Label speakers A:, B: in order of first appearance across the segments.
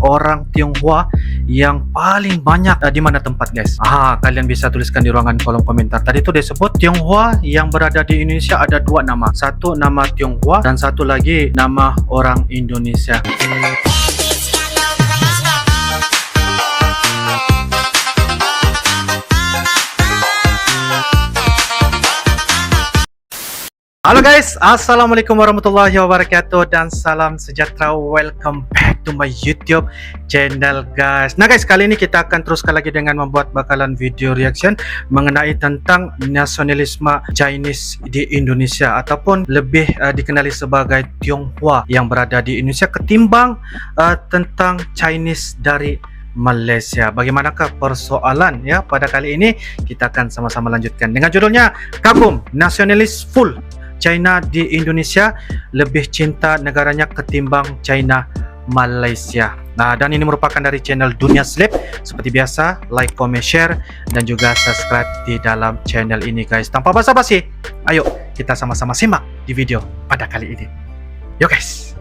A: orang Tionghoa yang paling banyak di mana tempat, guys? Kalian bisa tuliskan di ruangan kolom komentar. Tadi itu disebut Tionghoa yang berada di Indonesia ada dua nama. Satu nama Tionghoa dan satu lagi nama orang Indonesia. Halo guys, assalamualaikum warahmatullahi wabarakatuh dan salam sejahtera. Welcome back to my YouTube channel, guys. Nah guys, kali ini kita akan teruskan lagi dengan membuat bakalan video reaction mengenai tentang nasionalisme Chinese di Indonesia, ataupun lebih dikenali sebagai Tionghoa yang berada di Indonesia ketimbang tentang Chinese dari Malaysia. Bagaimanakah persoalan ya pada kali ini? Kita akan sama-sama lanjutkan dengan judulnya Kagum Nasionalis Full China di Indonesia, lebih cinta negaranya ketimbang China Malaysia. Nah, dan ini merupakan dari channel Dunia Slip. Seperti biasa, like, comment, share dan juga subscribe di dalam channel ini, guys. Tanpa basa-basi, ayo kita sama-sama simak di video pada kali ini. Yuk guys.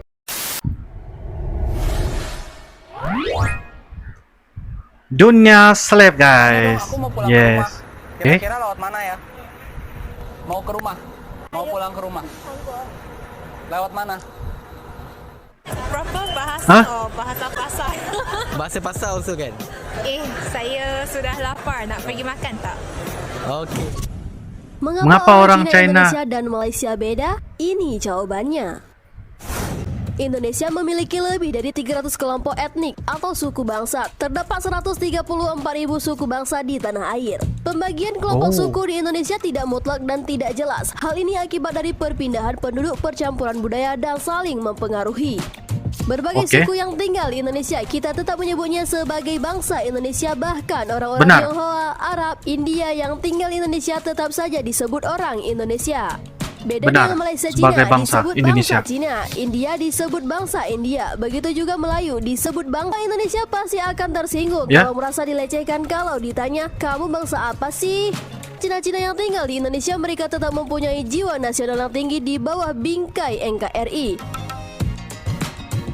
A: Dunia Slip, guys.
B: Aku mau pulang ke
A: Yes.
B: rumah. Kira-kira lewat mana ya? Mau ke rumah? Mau pulang ke rumah? Lewat mana?
C: Berapa bahasa?
A: Hah?
C: Oh, bahasa pasar.
D: Bahasa pasar also kan?
C: Saya sudah lapar. Nak pergi makan tak?
D: Okey.
A: Mengapa orang China
E: Indonesia dan Malaysia beda? Ini jawabannya. Indonesia memiliki lebih dari 300 kelompok etnik atau suku bangsa. Terdapat 134.000 suku bangsa di tanah air. Pembagian kelompok suku di Indonesia tidak mutlak dan tidak jelas. Hal ini akibat dari perpindahan penduduk, percampuran budaya, dan saling mempengaruhi. Berbagai suku yang tinggal di Indonesia, kita tetap menyebutnya sebagai bangsa Indonesia. Bahkan orang-orang Tionghoa, Arab, India yang tinggal di Indonesia tetap saja disebut orang Indonesia. Beda dengan Malaysia,
A: sebagai
E: Cina
A: bangsa
E: disebut
A: Indonesia.
E: bangsa Cina, India disebut bangsa India. Begitu juga Melayu disebut bangsa. Indonesia pasti akan tersinggung kalau merasa dilecehkan kalau ditanya, kamu bangsa apa sih? Cina-Cina yang tinggal di Indonesia, mereka tetap mempunyai jiwa nasional yang tinggi di bawah bingkai NKRI.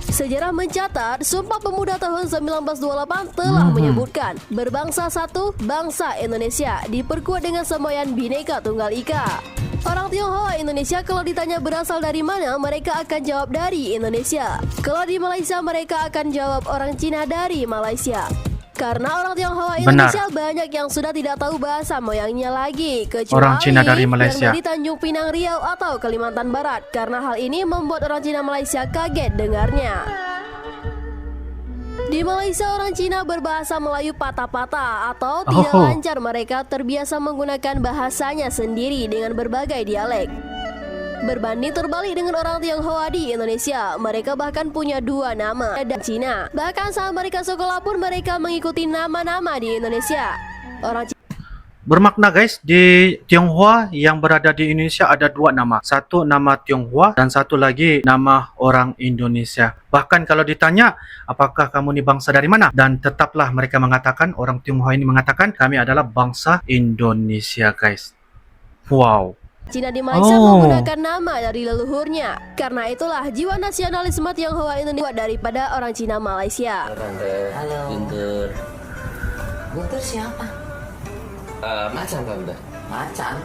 E: Sejarah mencatat, Sumpah Pemuda tahun 1928 telah menyebutkan berbangsa satu, bangsa Indonesia, diperkuat dengan semboyan Bhinneka Tunggal Ika. Orang Tionghoa Indonesia kalau ditanya berasal dari mana, mereka akan jawab dari Indonesia. Kalau di Malaysia, mereka akan jawab orang Cina dari Malaysia. Karena orang Tionghoa Indonesia banyak yang sudah tidak tahu bahasa moyangnya lagi, kecuali
A: orang Cina dari Malaysia,
E: yang dari Tanjung Pinang, Riau atau Kalimantan Barat. Karena hal ini membuat orang Cina Malaysia kaget dengarnya. Di Malaysia, orang Cina berbahasa Melayu patah-patah atau tidak lancar. Mereka terbiasa menggunakan bahasanya sendiri dengan berbagai dialek. Berbanding terbalik dengan orang Tionghoa di Indonesia, mereka bahkan punya dua nama dan Cina. Bahkan saat mereka sekolah pun mereka mengikuti nama-nama di Indonesia. Orang
A: bermakna, guys, di Tionghoa yang berada di Indonesia ada dua nama. Satu nama Tionghoa dan satu lagi nama orang Indonesia. Bahkan kalau ditanya, apakah kamu ini bangsa dari mana? Dan tetaplah mereka mengatakan, orang Tionghoa ini mengatakan, kami adalah bangsa Indonesia, guys. Wow.
E: Cina di Malaysia menggunakan nama dari leluhurnya. Karena itulah jiwa nasionalisme Tionghoa Indonesia daripada orang Cina Malaysia.
F: Halo. Guntur.
G: Guntur siapa?
F: Macan Tante.
G: Macan.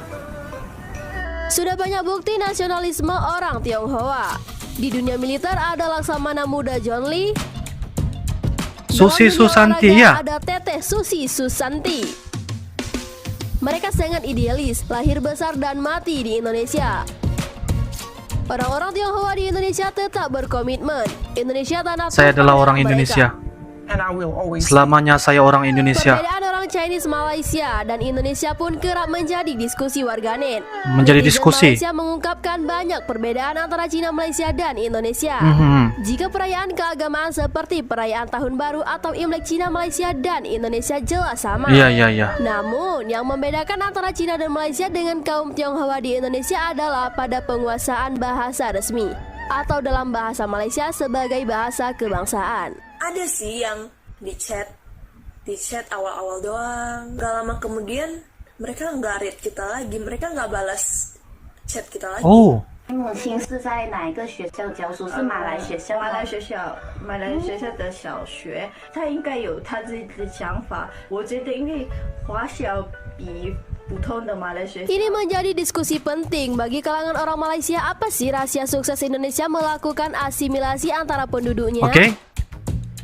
E: Sudah banyak bukti nasionalisme orang Tionghoa. Di dunia militer ada Laksamana Muda John Lee.
A: Susi Susanti, ya.
E: Ada Teteh Susi Susanti. Mereka sangat idealis, lahir besar dan mati di Indonesia. Orang-orang Tionghoa di Indonesia tetap berkomitmen. Indonesia tanah
A: Saya adalah orang
E: mereka.
A: Indonesia. Selamanya saya orang Indonesia.
E: Perbedaan orang Chinese Malaysia dan Indonesia pun kerap menjadi diskusi warganet.
A: Menjadi
E: Netizen
A: diskusi.
E: Malaysia mengungkapkan banyak perbedaan antara Cina, Malaysia dan Indonesia. Jika perayaan keagamaan seperti perayaan Tahun Baru atau Imlek, Cina, Malaysia dan Indonesia jelas sama.
A: Iya.
E: Namun yang membedakan antara Cina dan Malaysia dengan kaum Tionghoa di Indonesia adalah pada penguasaan bahasa resmi atau dalam bahasa Malaysia sebagai bahasa kebangsaan.
H: Ada sih yang di chat awal-awal doang. Gak lama kemudian mereka nggak read kita lagi, mereka nggak balas chat kita lagi.
I: 母亲是在哪一个学校教书？是马来学校吗？
J: 马来学校，马来学校的小学，他应该有他自己的想法。我觉得因为华小比普通的马来学校。
E: Ini menjadi diskusi penting bagi kalangan orang Malaysia. Apa sih rahasia sukses Indonesia melakukan asimilasi antara penduduknya?
A: Oke.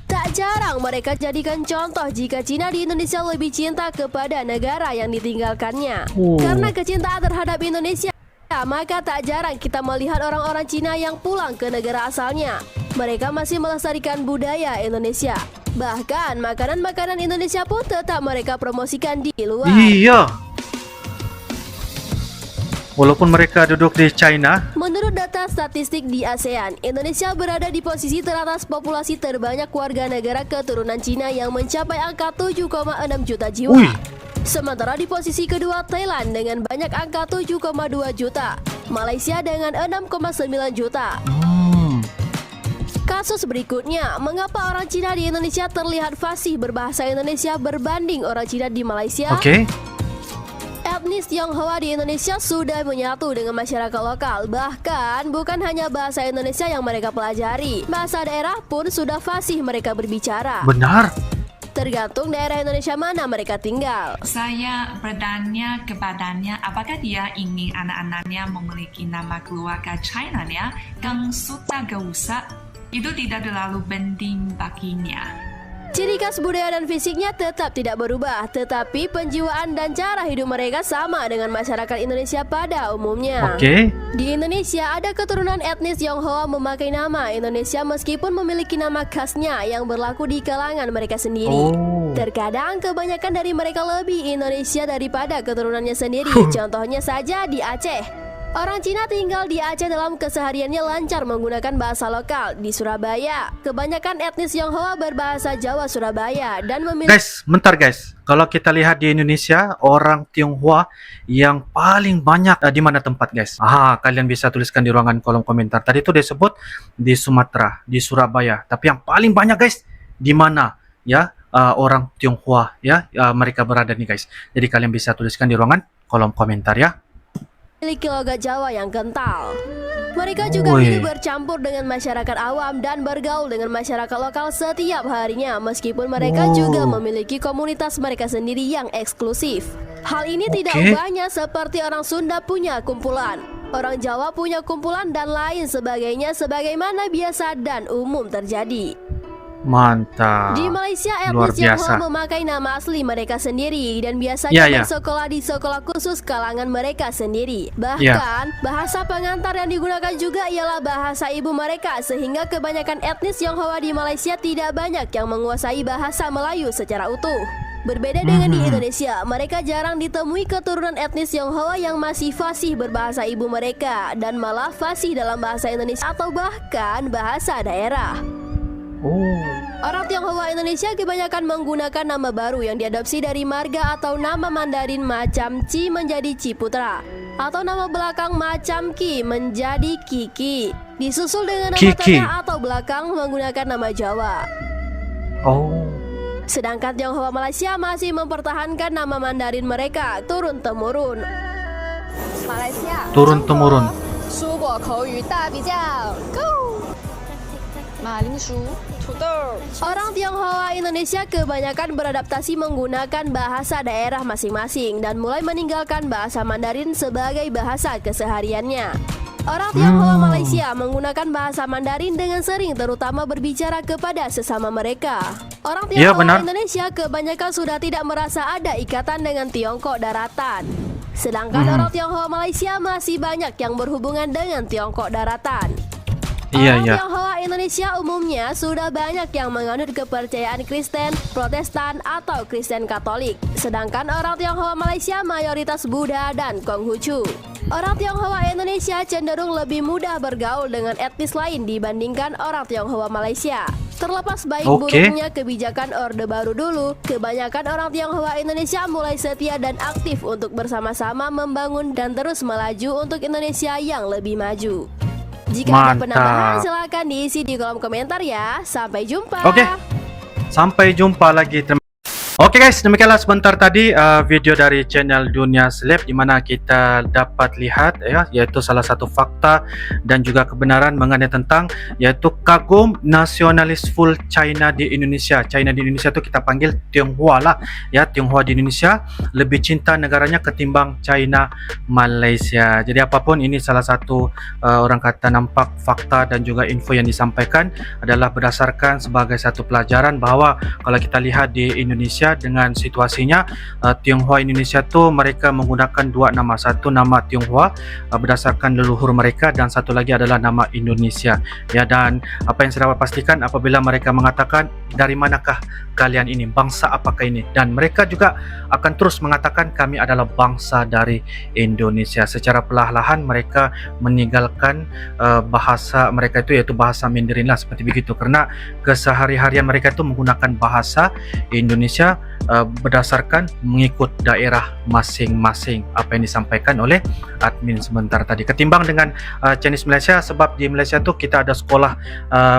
E: Tak jarang mereka jadikan contoh jika Cina di Indonesia lebih cinta kepada negara yang ditinggalkannya. Karena kecintaan terhadap Indonesia, maka tak jarang kita melihat orang-orang Cina yang pulang ke negara asalnya. Mereka masih melestarikan budaya Indonesia. Bahkan makanan-makanan Indonesia pun tetap mereka promosikan di luar.
A: Iya. Walaupun mereka duduk di China.
E: Menurut data statistik di ASEAN, Indonesia berada di posisi teratas populasi terbanyak warga negara keturunan Cina yang mencapai angka 7,6 juta jiwa.
A: Wih.
E: Sementara di posisi kedua Thailand dengan banyak angka 7,2 juta, Malaysia dengan 6,9 juta. Kasus berikutnya, mengapa orang Cina di Indonesia terlihat fasih berbahasa Indonesia berbanding orang Cina di Malaysia?
A: Oke.
E: Etnis Tionghoa di Indonesia sudah menyatu dengan masyarakat lokal. Bahkan bukan hanya bahasa Indonesia yang mereka pelajari, bahasa daerah pun sudah fasih mereka berbicara.
A: Benar.
E: Tergantung daerah Indonesia mana mereka tinggal.
C: Saya bertanya kepadanya apakah dia ingin anak-anaknya memiliki nama keluarga China-nya yang sudah gausa. Itu tidak terlalu penting baginya.
E: Ciri khas budaya dan fisiknya tetap tidak berubah, tetapi penjiwaan dan cara hidup mereka sama dengan masyarakat Indonesia pada umumnya.
A: Oke.
E: Di Indonesia ada keturunan etnis Tionghoa memakai nama Indonesia meskipun memiliki nama khasnya yang berlaku di kalangan mereka sendiri. Terkadang kebanyakan dari mereka lebih Indonesia daripada keturunannya sendiri. Contohnya saja di Aceh. Orang Cina tinggal di Aceh dalam kesehariannya lancar menggunakan bahasa lokal. Di Surabaya, kebanyakan etnis Tionghoa berbahasa Jawa Surabaya dan memiliki...
A: Guys, bentar guys. Kalau kita lihat di Indonesia, orang Tionghoa yang paling banyak di mana tempat guys? Kalian bisa tuliskan di ruangan kolom komentar. Tadi itu disebut di Sumatera, di Surabaya. Tapi yang paling banyak guys, di mana ya orang Tionghoa ya mereka berada nih guys. Jadi kalian bisa tuliskan di ruangan kolom komentar ya.
E: Memiliki logat Jawa yang kental. Mereka juga hidup bercampur dengan masyarakat awam dan bergaul dengan masyarakat lokal setiap harinya, meskipun mereka juga memiliki komunitas mereka sendiri yang eksklusif. Hal ini tidak banyak seperti orang Sunda punya kumpulan, orang Jawa punya kumpulan dan lain sebagainya sebagaimana biasa dan umum terjadi.
A: Mantap.
E: Di Malaysia,
A: luar
E: etnis
A: biasa.
E: Tionghoa memakai nama asli mereka sendiri dan biasanya bersekolah di sekolah khusus kalangan mereka sendiri. Bahkan bahasa pengantar yang digunakan juga ialah bahasa ibu mereka, sehingga kebanyakan etnis Tionghoa di Malaysia tidak banyak yang menguasai bahasa Melayu secara utuh. Berbeda dengan di Indonesia, mereka jarang ditemui keturunan etnis Tionghoa yang masih fasih berbahasa ibu mereka dan malah fasih dalam bahasa Indonesia atau bahkan bahasa daerah. Orang Tionghoa Indonesia kebanyakan menggunakan nama baru yang diadopsi dari marga atau nama Mandarin macam Ci menjadi Ciputra, atau nama belakang macam Ki menjadi Kiki, disusul dengan nama tengah atau belakang menggunakan nama Jawa. Sedangkan Tionghoa Malaysia masih mempertahankan nama Mandarin mereka turun-temurun. Malaysia
A: Turun-temurun.
E: 蔬果口语大比较 Go! Orang Tionghoa Indonesia kebanyakan beradaptasi menggunakan bahasa daerah masing-masing dan mulai meninggalkan bahasa Mandarin sebagai bahasa kesehariannya. Orang Tionghoa Malaysia menggunakan bahasa Mandarin dengan sering, terutama berbicara kepada sesama mereka. Orang Tionghoa Indonesia kebanyakan sudah tidak merasa ada ikatan dengan Tiongkok daratan. Sedangkan orang Tionghoa Malaysia masih banyak yang berhubungan dengan Tiongkok daratan. Orang Tionghoa Indonesia umumnya sudah banyak yang menganut kepercayaan Kristen, Protestan, atau Kristen Katolik. Sedangkan orang Tionghoa Malaysia mayoritas Buddha dan Konghucu. Orang Tionghoa Indonesia cenderung lebih mudah bergaul dengan etnis lain dibandingkan orang Tionghoa Malaysia. Terlepas baik buruknya kebijakan Orde Baru dulu, kebanyakan orang Tionghoa Indonesia mulai setia dan aktif untuk bersama-sama membangun dan terus melaju untuk Indonesia yang lebih maju. Jika ada penambahan, silakan diisi di kolom komentar ya. Sampai jumpa.
A: Sampai jumpa lagi. Oke guys, demikianlah sebentar tadi video dari channel Dunia Seleb di mana kita dapat lihat ya, yaitu salah satu fakta dan juga kebenaran mengenai tentang yaitu kagum nasionalis full China di Indonesia. China di Indonesia itu kita panggil Tionghoa lah ya, Tionghoa di Indonesia lebih cinta negaranya ketimbang China Malaysia. Jadi apapun ini salah satu orang kata nampak fakta dan juga info yang disampaikan adalah berdasarkan sebagai satu pelajaran bahwa kalau kita lihat di Indonesia dengan situasinya Tionghoa Indonesia tu mereka menggunakan dua nama, satu nama Tionghoa berdasarkan leluhur mereka dan satu lagi adalah nama Indonesia ya. Dan apa yang saya dapat pastikan apabila mereka mengatakan dari manakah kalian ini, bangsa apakah ini, dan mereka juga akan terus mengatakan kami adalah bangsa dari Indonesia. Secara perlahan mereka meninggalkan bahasa mereka itu yaitu bahasa Mandarin lah seperti begitu, karena kesehari-harian mereka itu menggunakan bahasa Indonesia berdasarkan mengikut daerah masing-masing apa yang disampaikan oleh admin sebentar tadi, ketimbang dengan Chinese Malaysia. Sebab di Malaysia tu kita ada sekolah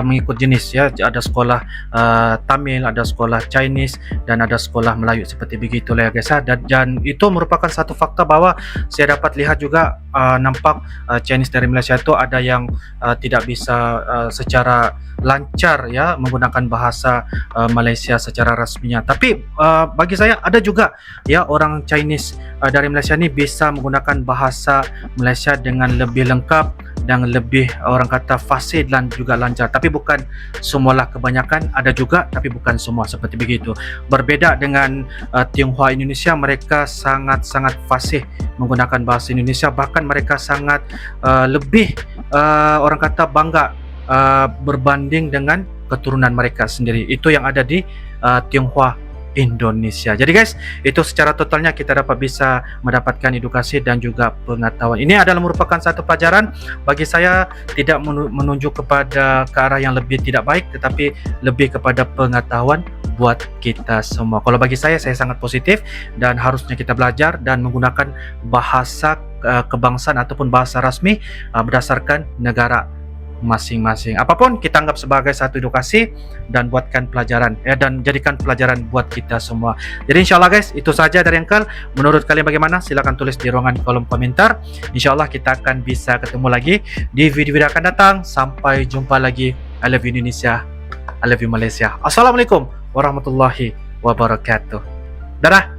A: mengikut jenis ya, ada sekolah Tamil, ada sekolah Chinese dan ada sekolah Melayu seperti begitu lah ya guys. Dan itu merupakan satu fakta bahwa saya dapat lihat juga nampak Chinese dari Malaysia itu ada yang tidak bisa secara lancar ya menggunakan bahasa Malaysia secara resminya. Tapi bagi saya ada juga ya orang Chinese dari Malaysia ni bisa menggunakan bahasa Malaysia dengan lebih lengkap dan lebih orang kata fasih dan juga lancar. Tapi bukan semualah, kebanyakan ada juga tapi bukan semua seperti begitu. Berbeda dengan Tionghoa Indonesia, mereka sangat-sangat fasih menggunakan bahasa Indonesia, bahkan mereka sangat lebih orang kata bangga berbanding dengan keturunan mereka sendiri. Itu yang ada di Tionghoa Indonesia. Jadi guys, itu secara totalnya kita dapat bisa mendapatkan edukasi dan juga pengetahuan. Ini adalah merupakan satu pelajaran bagi saya, tidak menunjuk kepada ke arah yang lebih tidak baik, tetapi lebih kepada pengetahuan buat kita semua. Kalau bagi saya sangat positif dan harusnya kita belajar dan menggunakan bahasa kebangsaan ataupun bahasa rasmi berdasarkan negara masing-masing. Apapun kita anggap sebagai satu edukasi dan buatkan pelajaran ya, dan jadikan pelajaran buat kita semua. Jadi insyaallah guys, itu saja dari Uncle. Menurut kalian bagaimana? Silahkan tulis di ruangan kolom komentar. Insyaallah kita akan bisa ketemu lagi di video-video akan datang. Sampai jumpa lagi. I love you Indonesia, I love you Malaysia. Assalamualaikum warahmatullahi wabarakatuh. Dadah.